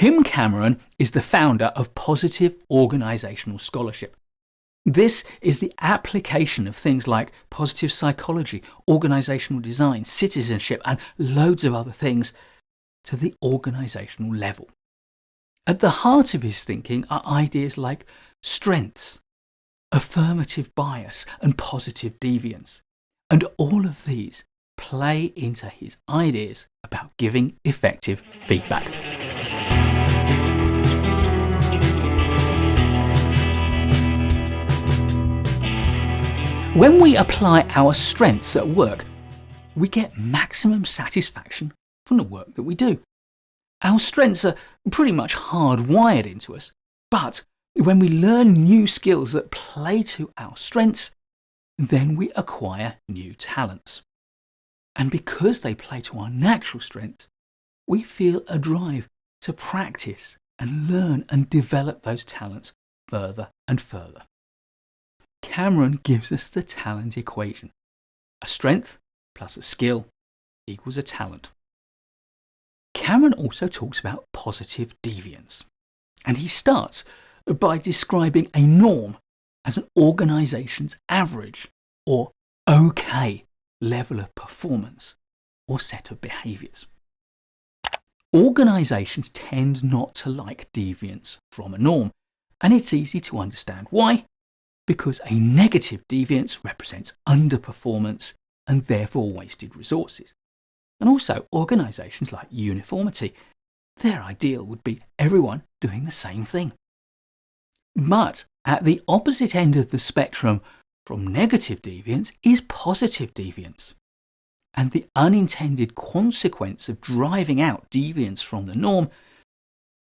Kim Cameron is the founder of Positive Organizational Scholarship. This is the application of things like positive psychology, organizational design, citizenship, and loads of other things to the organizational level. At the heart of his thinking are ideas like strengths, affirmative bias, and positive deviance. And all of these play into his ideas about giving effective feedback. When we apply our strengths at work, we get maximum satisfaction from the work that we do. Our strengths are pretty much hardwired into us, but when we learn new skills that play to our strengths, then we acquire new talents. And because they play to our natural strengths, we feel a drive to practice and learn and develop those talents further and further. Cameron gives us the talent equation. A strength plus a skill equals a talent. Cameron also talks about positive deviance, and he starts by describing a norm as an organization's average or okay level of performance or set of behaviors. Organizations tend not to like deviance from a norm, and it's easy to understand why, because a negative deviance represents underperformance and therefore wasted resources. And also, organizations like uniformity. Their ideal would be everyone doing the same thing. But at the opposite end of the spectrum from negative deviance is positive deviance. And the unintended consequence of driving out deviance from the norm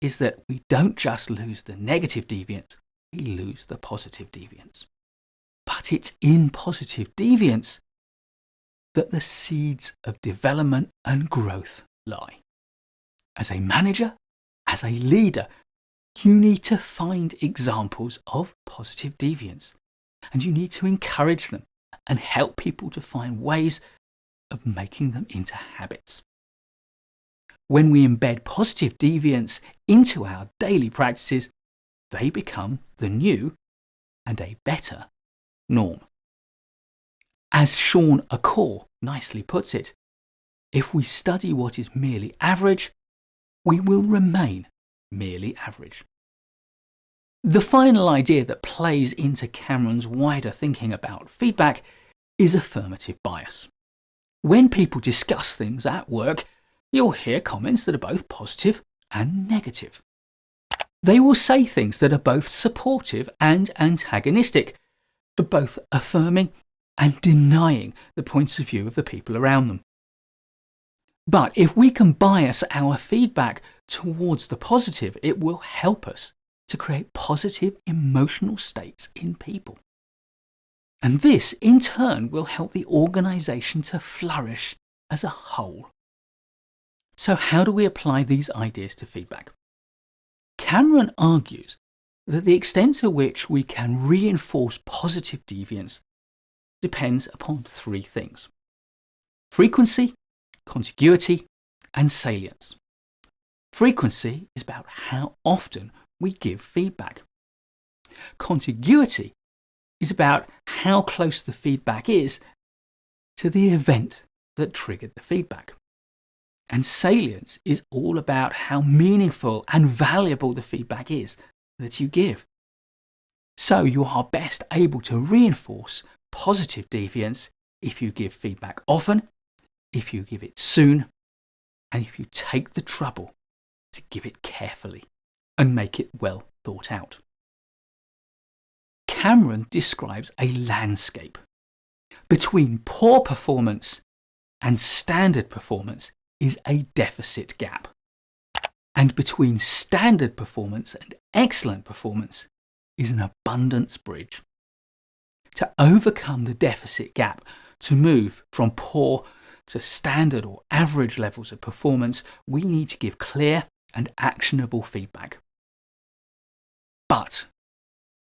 is that we don't just lose the negative deviance, we lose the positive deviance. But it's in positive deviance that the seeds of development and growth lie. As a manager, as a leader, you need to find examples of positive deviance, and you need to encourage them and help people to find ways of making them into habits. When we embed positive deviance into our daily practices, they become the new and a better norm. As Shawn Achor nicely puts it, if we study what is merely average, we will remain merely average. The final idea that plays into Cameron's wider thinking about feedback is affirmative bias. When people discuss things at work, you'll hear comments that are both positive and negative. They will say things that are both supportive and antagonistic, both affirming and denying the points of view of the people around them. But if we can bias our feedback towards the positive, it will help us to create positive emotional states in people. And this, in turn, will help the organisation to flourish as a whole. So how do we apply these ideas to feedback? Cameron argues that the extent to which we can reinforce positive deviance depends upon three things: frequency, contiguity, and salience. Frequency is about how often we give feedback. Contiguity is about how close the feedback is to the event that triggered the feedback. And salience is all about how meaningful and valuable the feedback is that you give. So you are best able to reinforce positive deviance if you give feedback often, if you give it soon, and if you take the trouble to give it carefully and make it well thought out. Cameron describes a landscape. Between poor performance and standard performance is a deficit gap. And between standard performance and excellent performance is an abundance bridge. To overcome the deficit gap, to move from poor to standard or average levels of performance, we need to give clear and actionable feedback. But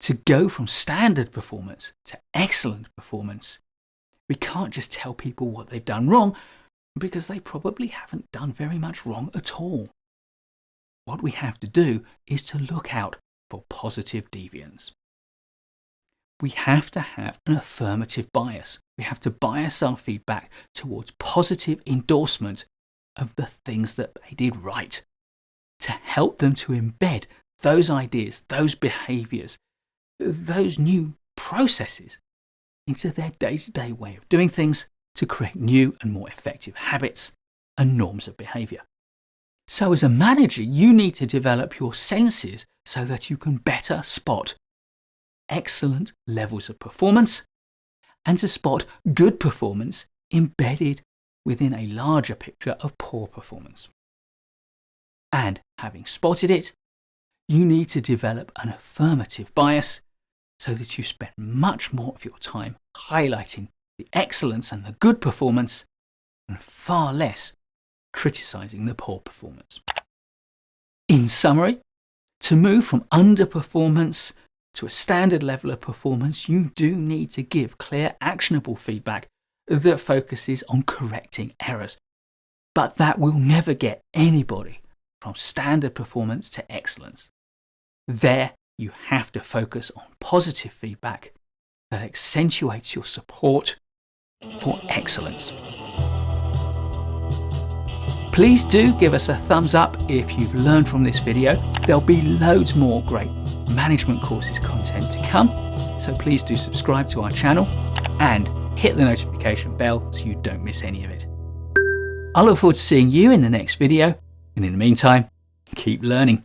to go from standard performance to excellent performance, we can't just tell people what they've done wrong, because they probably haven't done very much wrong at all. what we have to do is to look out for positive deviance. We have to have an affirmative bias. We have to bias our feedback towards positive endorsement of the things that they did right, to help them to embed those ideas, those behaviours, those new processes into their day-to-day way of doing things, to create new and more effective habits and norms of behaviour. So as a manager, you need to develop your senses so that you can better spot excellent levels of performance and to spot good performance embedded within a larger picture of poor performance. And having spotted it, you need to develop an affirmative bias so that you spend much more of your time highlighting the excellence and the good performance and far less criticising the poor performance. In summary, to move from underperformance to a standard level of performance, you do need to give clear, actionable feedback that focuses on correcting errors. But that will never get anybody from standard performance to excellence. There, you have to focus on positive feedback that accentuates your support for excellence. Please do give us a thumbs up if you've learned from this video. There'll be loads more great management courses content to come, so please do subscribe to our channel and hit the notification bell so you don't miss any of it. I look forward to seeing you in the next video, and in the meantime, keep learning.